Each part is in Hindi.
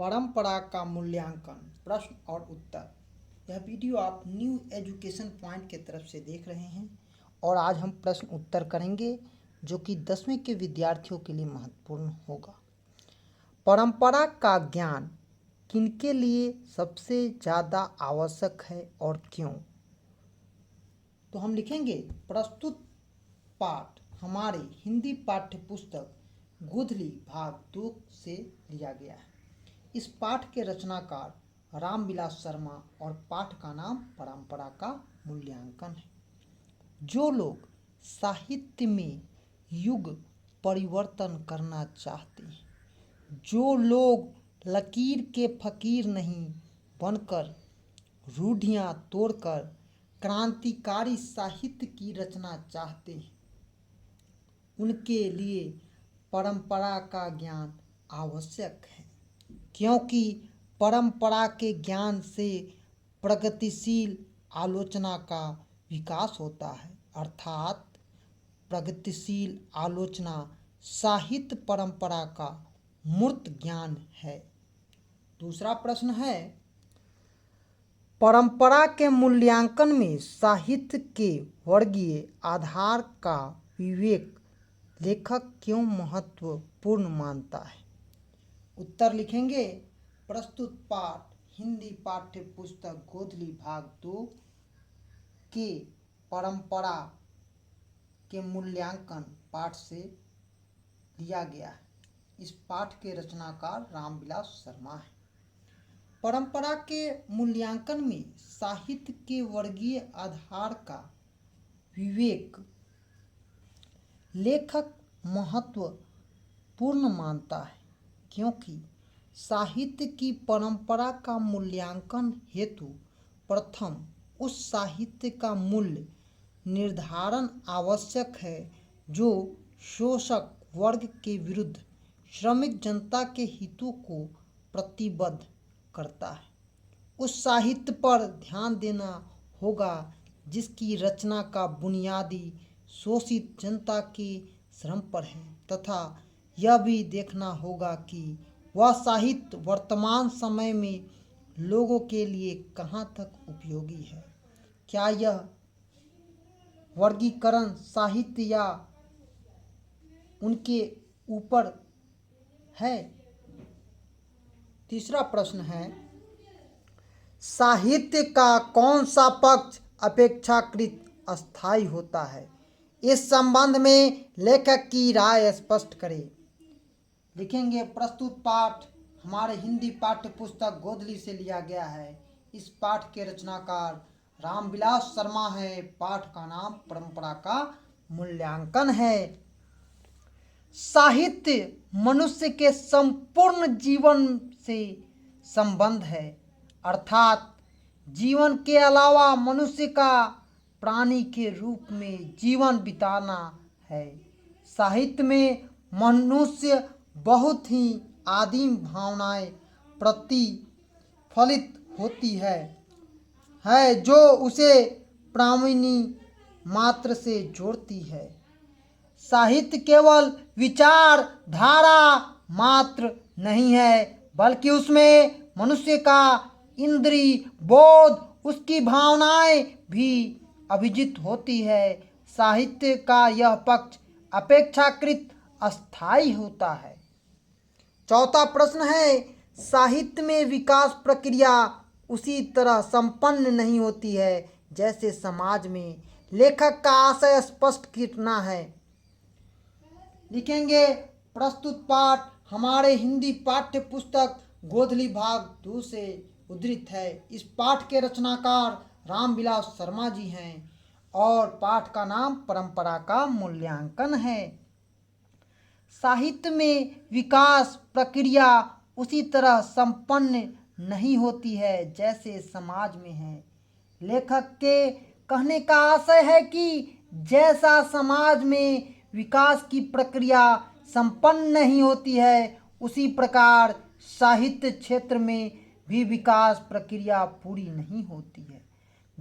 परंपरा का मूल्यांकन प्रश्न और उत्तर। यह वीडियो आप न्यू एजुकेशन पॉइंट के तरफ से देख रहे हैं और आज हम प्रश्न उत्तर करेंगे जो कि 10वीं के विद्यार्थियों के लिए महत्वपूर्ण होगा। परंपरा का ज्ञान किनके लिए सबसे ज़्यादा आवश्यक है और क्यों? तो हम लिखेंगे प्रस्तुत पाठ हमारे हिंदी पाठ्य पुस्तक गोधली भाग 2 से लिया गया है। इस पाठ के रचनाकार रामविलास शर्मा और पाठ का नाम परंपरा का मूल्यांकन है। जो लोग साहित्य में युग परिवर्तन करना चाहते हैं, जो लोग लकीर के फकीर नहीं बनकर रूढ़ियाँ तोड़कर क्रांतिकारी साहित्य की रचना चाहते हैं, उनके लिए परंपरा का ज्ञान आवश्यक है, क्योंकि परंपरा के ज्ञान से प्रगतिशील आलोचना का विकास होता है। अर्थात प्रगतिशील आलोचना साहित्य परंपरा का मूर्त ज्ञान है। दूसरा प्रश्न है, परंपरा के मूल्यांकन में साहित्य के वर्गीय आधार का विवेक लेखक क्यों महत्वपूर्ण मानता है? उत्तर लिखेंगे प्रस्तुत पाठ हिंदी पाठ्य पुस्तक गोधली भाग 2 के परंपरा के मूल्यांकन पाठ से लिया गया है। इस पाठ के रचनाकार रामविलास शर्मा है। परंपरा के मूल्यांकन में साहित्य के वर्गीय आधार का विवेक लेखक महत्वपूर्ण मानता है, क्योंकि साहित्य की परंपरा का मूल्यांकन हेतु प्रथम उस साहित्य का मूल्य निर्धारण आवश्यक है जो शोषक वर्ग के विरुद्ध श्रमिक जनता के हितों को प्रतिबद्ध करता है। उस साहित्य पर ध्यान देना होगा जिसकी रचना का बुनियादी शोषित जनता के श्रम पर है, तथा यह भी देखना होगा कि वह साहित्य वर्तमान समय में लोगों के लिए कहाँ तक उपयोगी है। क्या यह वर्गीकरण साहित्य या उनके ऊपर है? तीसरा प्रश्न है, साहित्य का कौन सा पक्ष अपेक्षाकृत अस्थायी होता है? इस संबंध में लेखक की राय स्पष्ट करें। लिखेंगे प्रस्तुत पाठ हमारे हिंदी पाठ्य पुस्तक गोधली से लिया गया है। इस पाठ के रचनाकार रामविलास शर्मा है। पाठ का नाम परंपरा का मूल्यांकन है। साहित्य मनुष्य के संपूर्ण जीवन से संबंध है, अर्थात जीवन के अलावा मनुष्य का प्राणी के रूप में जीवन बिताना है। साहित्य में मनुष्य बहुत ही आदिम भावनाएं प्रतिफलित होती है जो उसे प्राणी मात्र से जोड़ती है। साहित्य केवल विचार धारा मात्र नहीं है, बल्कि उसमें मनुष्य का इंद्रिय बोध, उसकी भावनाएं भी अभिजित होती है। साहित्य का यह पक्ष अपेक्षाकृत अस्थायी होता है। चौथा प्रश्न है, साहित्य में विकास प्रक्रिया उसी तरह संपन्न नहीं होती है जैसे समाज में। लेखक का आशय स्पष्ट करना है। लिखेंगे प्रस्तुत पाठ हमारे हिंदी पाठ्य पुस्तक गोधली भाग 2 से उद्धृत है। इस पाठ के रचनाकार रामविलास शर्मा जी हैं और पाठ का नाम परंपरा का मूल्यांकन है। साहित्य में विकास प्रक्रिया उसी तरह संपन्न नहीं होती है जैसे समाज में है। लेखक के कहने का आशय है कि जैसा समाज में विकास की प्रक्रिया संपन्न नहीं होती है, उसी प्रकार साहित्य क्षेत्र में भी विकास प्रक्रिया पूरी नहीं होती है।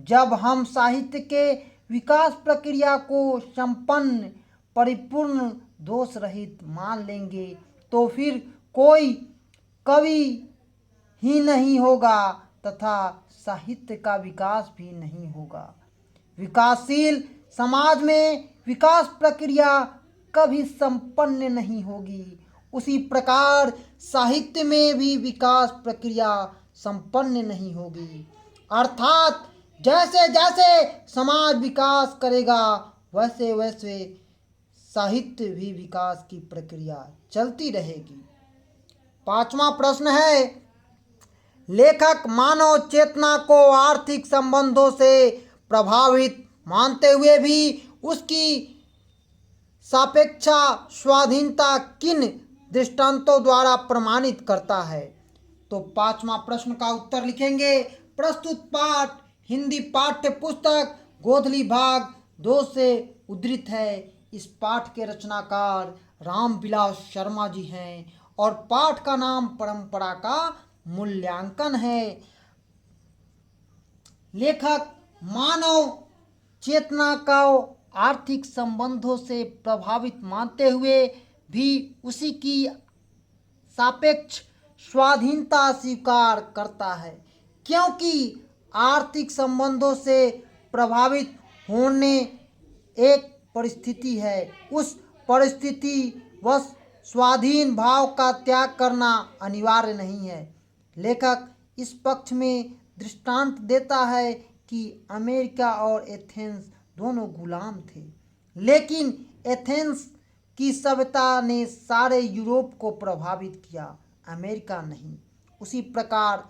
जब हम साहित्य के विकास प्रक्रिया को संपन्न, परिपूर्ण, दोष रहित मान लेंगे तो फिर कोई कवि ही नहीं होगा तथा साहित्य का विकास भी नहीं होगा। विकासशील समाज में विकास प्रक्रिया कभी संपन्न नहीं होगी, उसी प्रकार साहित्य में भी विकास प्रक्रिया संपन्न नहीं होगी। अर्थात जैसे जैसे समाज विकास करेगा वैसे वैसे साहित्य भी विकास की प्रक्रिया चलती रहेगी। पांचवा प्रश्न है, लेखक मानव चेतना को आर्थिक संबंधों से प्रभावित मानते हुए भी उसकी सापेक्षा स्वाधीनता किन दृष्टांतों द्वारा प्रमाणित करता है। तो पांचवा प्रश्न का उत्तर लिखेंगे। प्रस्तुत पाठ हिंदी पाठ्य पुस्तक गोधली भाग 2 से उद्धृत है। इस पाठ के रचनाकार रामविलास शर्मा जी हैं और पाठ का नाम परंपरा का मूल्यांकन है। लेखक मानव चेतना को आर्थिक संबंधों से प्रभावित मानते हुए भी उसी की सापेक्ष स्वाधीनता स्वीकार करता है, क्योंकि आर्थिक संबंधों से प्रभावित होने एक परिस्थिति है, उस परिस्थिति वश स्वाधीन भाव का त्याग करना अनिवार्य नहीं है। लेखक इस पक्ष में दृष्टांत देता है कि अमेरिका और एथेंस दोनों गुलाम थे, लेकिन एथेंस की सभ्यता ने सारे यूरोप को प्रभावित किया, अमेरिका नहीं। उसी प्रकार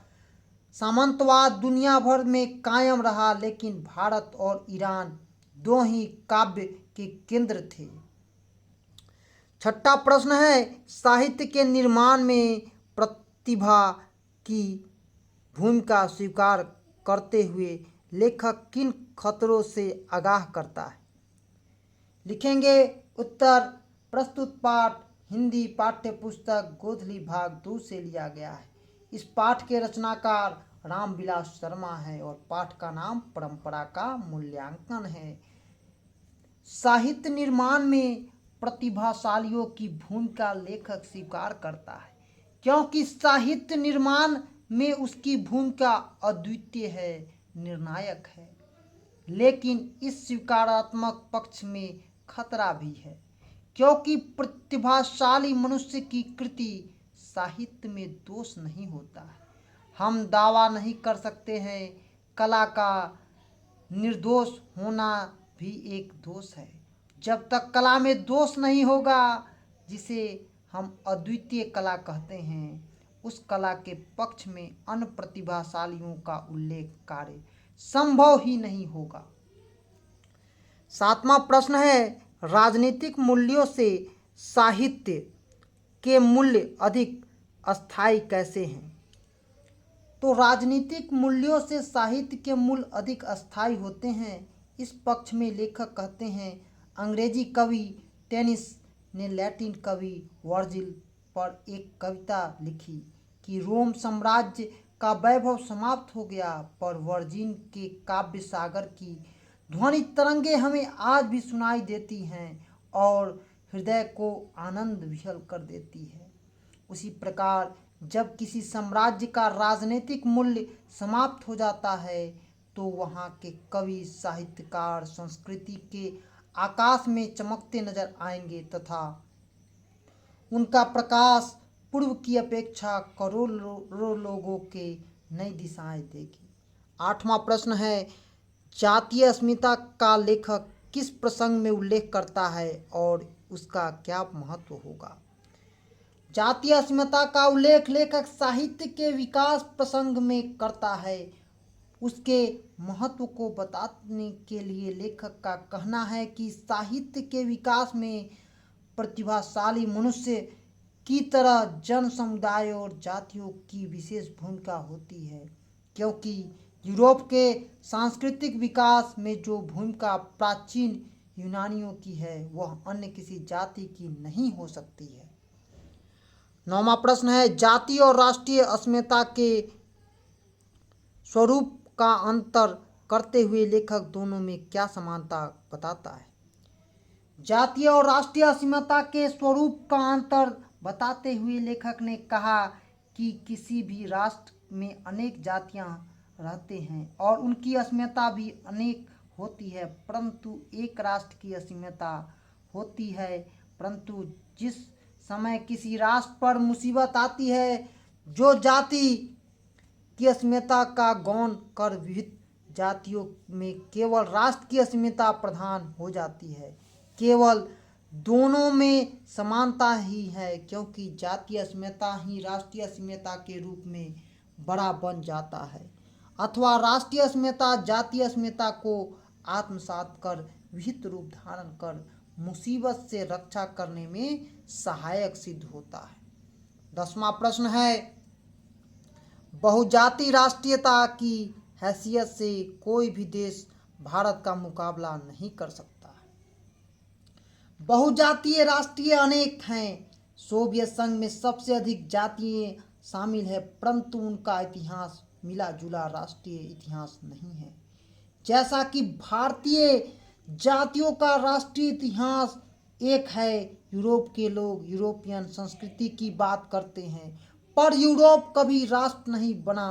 सामंतवाद दुनिया भर में कायम रहा, लेकिन भारत और ईरान दो ही काव्य के केंद्र थे। छठा प्रश्न है, साहित्य के निर्माण में प्रतिभा की भूमिका स्वीकार करते हुए लेखक किन खतरों से आगाह करता है। लिखेंगे उत्तर। प्रस्तुत पाठ हिंदी पाठ्य पुस्तक गोधली भाग 2 से लिया गया है। इस पाठ के रचनाकार रामविलास शर्मा है और पाठ का नाम परंपरा का मूल्यांकन है। साहित्य निर्माण में प्रतिभाशालियों की भूमिका लेखक स्वीकार करता है, क्योंकि साहित्य निर्माण में उसकी भूमिका अद्वितीय है, निर्णायक है। लेकिन इस स्वीकारात्मक पक्ष में खतरा भी है, क्योंकि प्रतिभाशाली मनुष्य की कृति साहित्य में दोष नहीं होता है। हम दावा नहीं कर सकते हैं, कला का निर्दोष होना भी एक दोष है। जब तक कला में दोष नहीं होगा, जिसे हम अद्वितीय कला कहते हैं, उस कला के पक्ष में अन्य प्रतिभाशालियों का उल्लेख कार्य संभव ही नहीं होगा। सातवां प्रश्न है, राजनीतिक मूल्यों से साहित्य के मूल्य अधिक अस्थायी कैसे हैं। तो राजनीतिक मूल्यों से साहित्य के मूल्य अधिक अस्थायी होते हैं। इस पक्ष में लेखक कहते हैं, अंग्रेजी कवि टेनिस ने लैटिन कवि वर्जिल पर एक कविता लिखी कि रोम साम्राज्य का वैभव समाप्त हो गया, पर वर्जिन के काव्य सागर की ध्वनि तरंगे हमें आज भी सुनाई देती हैं और हृदय को आनंद विहल कर देती है। उसी प्रकार जब किसी साम्राज्य का राजनीतिक मूल्य समाप्त हो जाता है, तो वहाँ के कवि साहित्यकार संस्कृति के आकाश में चमकते नजर आएंगे तथा उनका प्रकाश पूर्व की अपेक्षा करोड़ों लोगों के नई दिशाएं देगी। आठवां प्रश्न है, जातीय अस्मिता का लेखक किस प्रसंग में उल्लेख करता है और उसका क्या महत्व होगा। जातीय अस्मिता का उल्लेख लेखक साहित्य के विकास प्रसंग में करता है। उसके महत्व को बताने के लिए लेखक का कहना है कि साहित्य के विकास में प्रतिभाशाली मनुष्य की तरह जन समुदाय और जातियों की विशेष भूमिका होती है, क्योंकि यूरोप के सांस्कृतिक विकास में जो भूमिका प्राचीन यूनानियों की है, वह अन्य किसी जाति की नहीं हो सकती है। नौवां प्रश्न है, जाति और राष्ट्रीय अस्मिता के स्वरूप का अंतर करते हुए लेखक दोनों में क्या समानता बताता है। जातीय और राष्ट्रीय अस्मिता के स्वरूप का अंतर बताते हुए लेखक ने कहा कि किसी भी राष्ट्र में अनेक जातियां रहते हैं और उनकी अस्मिता भी अनेक होती है, परंतु एक राष्ट्र की अस्मिता होती है। परंतु जिस समय किसी राष्ट्र पर मुसीबत आती है, जो जाति की अस्मिता का गौण कर विविध जातियों में केवल राष्ट्र की अस्मिता प्रधान हो जाती है। केवल दोनों में समानता ही है, क्योंकि जातीय अस्मिता ही राष्ट्रीय अस्मिता के रूप में बड़ा बन जाता है, अथवा राष्ट्रीय अस्मिता जातीय अस्मिता को आत्मसात कर विहित रूप धारण कर मुसीबत से रक्षा करने में सहायक सिद्ध होता है। 10वां प्रश्न है, बहुजातीय राष्ट्रीयता की हैसियत से कोई भी देश भारत का मुकाबला नहीं कर सकता। बहुजातीय राष्ट्रीय अनेक हैं। सोवियत संघ में सबसे अधिक जातियां शामिल है, परंतु उनका इतिहास मिला जुला राष्ट्रीय इतिहास नहीं है। जैसा कि भारतीय जातियों का राष्ट्रीय इतिहास एक है। यूरोप के लोग यूरोपियन संस्कृति की बात करते हैं, पर यूरोप कभी राष्ट्र नहीं बना,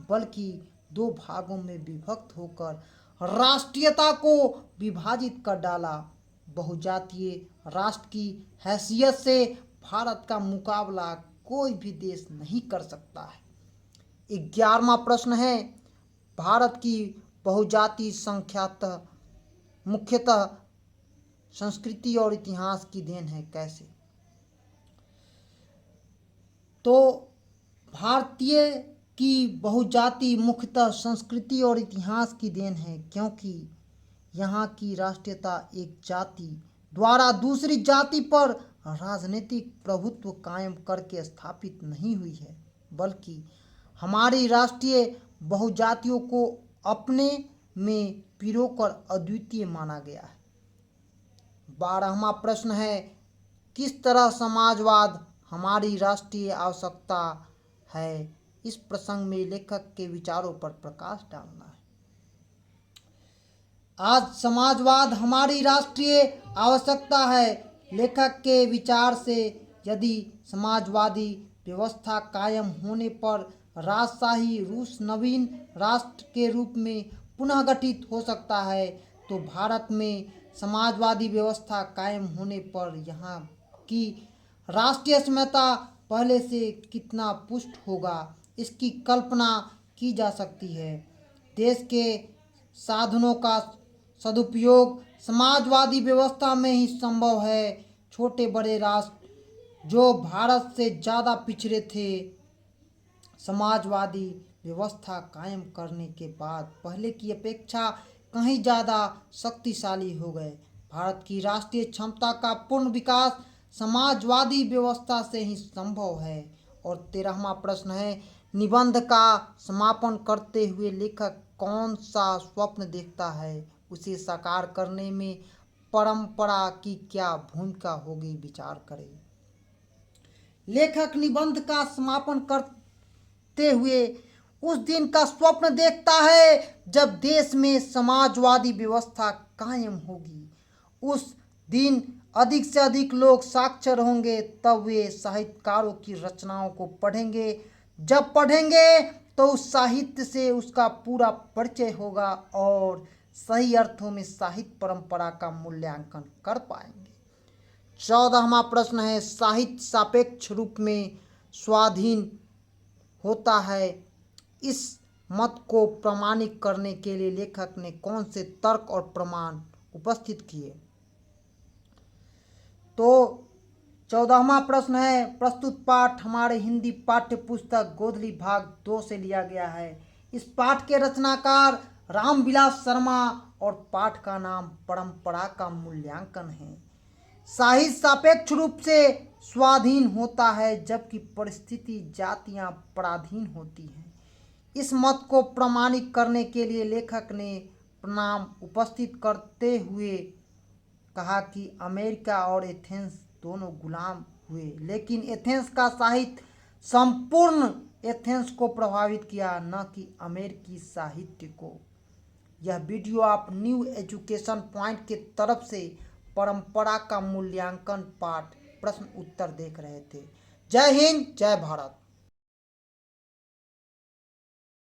बल्कि दो भागों में विभक्त होकर राष्ट्रीयता को विभाजित कर डाला। बहुजातीय राष्ट्र की हैसियत से भारत का मुकाबला कोई भी देश नहीं कर सकता है। 11वां प्रश्न है, भारत की बहुजातीय संख्यातः मुख्यतः संस्कृति और इतिहास की देन है, कैसे? तो भारतीय की बहुजाति मुख्यतः संस्कृति और इतिहास की देन है, क्योंकि यहाँ की राष्ट्रीयता एक जाति द्वारा दूसरी जाति पर राजनीतिक प्रभुत्व कायम करके स्थापित नहीं हुई है, बल्कि हमारी राष्ट्रीय बहुजातियों को अपने में पिरोकर अद्वितीय माना गया है। 12वां प्रश्न है, किस तरह समाजवाद हमारी राष्ट्रीय आवश्यकता है? इस प्रसंग में लेखक के विचारों पर प्रकाश डालना है। आज समाजवाद हमारी राष्ट्रीय आवश्यकता है। लेखक के विचार से यदि समाजवादी व्यवस्था कायम होने पर राजशाही रूस नवीन राष्ट्र के रूप में पुनः गठित हो सकता है, तो भारत में समाजवादी व्यवस्था कायम होने पर यहाँ की राष्ट्रीय अस्मिता पहले से कितना पुष्ट होगा, इसकी कल्पना की जा सकती है। देश के साधनों का सदुपयोग समाजवादी व्यवस्था में ही संभव है। छोटे बड़े राष्ट्र जो भारत से ज़्यादा पिछड़े थे, समाजवादी व्यवस्था कायम करने के बाद पहले की अपेक्षा कहीं ज़्यादा शक्तिशाली हो गए। भारत की राष्ट्रीय क्षमता का पूर्ण विकास समाजवादी व्यवस्था से ही संभव है। और 13वां प्रश्न है, निबंध का समापन करते हुए लेखक कौन सा स्वप्न देखता है? उसे साकार करने में परंपरा की क्या भूमिका होगी, विचार करें। लेखक निबंध का समापन करते हुए उस दिन का स्वप्न देखता है जब देश में समाजवादी व्यवस्था कायम होगी। उस दिन अधिक से अधिक लोग साक्षर होंगे, तब वे साहित्यकारों की रचनाओं को पढ़ेंगे। जब पढ़ेंगे तो उस साहित्य से उसका पूरा परिचय होगा और सही अर्थों में साहित्य परंपरा का मूल्यांकन कर पाएंगे। 14वां प्रश्न है, साहित्य सापेक्ष रूप में स्वाधीन होता है। इस मत को प्रमाणित करने के लिए लेखक ने कौन से तर्क और प्रमाण उपस्थित किए? तो 14वां प्रश्न है, प्रस्तुत पाठ हमारे हिंदी पाठ्य पुस्तक गोधली भाग 2 से लिया गया है। इस पाठ के रचनाकार रामविलास शर्मा और पाठ का नाम परंपरा का मूल्यांकन है। साहित्य सापेक्ष रूप से स्वाधीन होता है, जबकि परिस्थिति जातियां पराधीन होती हैं। इस मत को प्रमाणित करने के लिए लेखक ने प्रमाण उपस्थित करते हुए कहा कि अमेरिका और एथेंस दोनों गुलाम हुए, लेकिन एथेंस का साहित्य संपूर्ण एथेंस को प्रभावित किया, न कि अमेरिकी साहित्य को। यह वीडियो आप न्यू एजुकेशन पॉइंट के तरफ से परंपरा का मूल्यांकन पाठ प्रश्न उत्तर देख रहे थे। जय हिंद, जय भारत।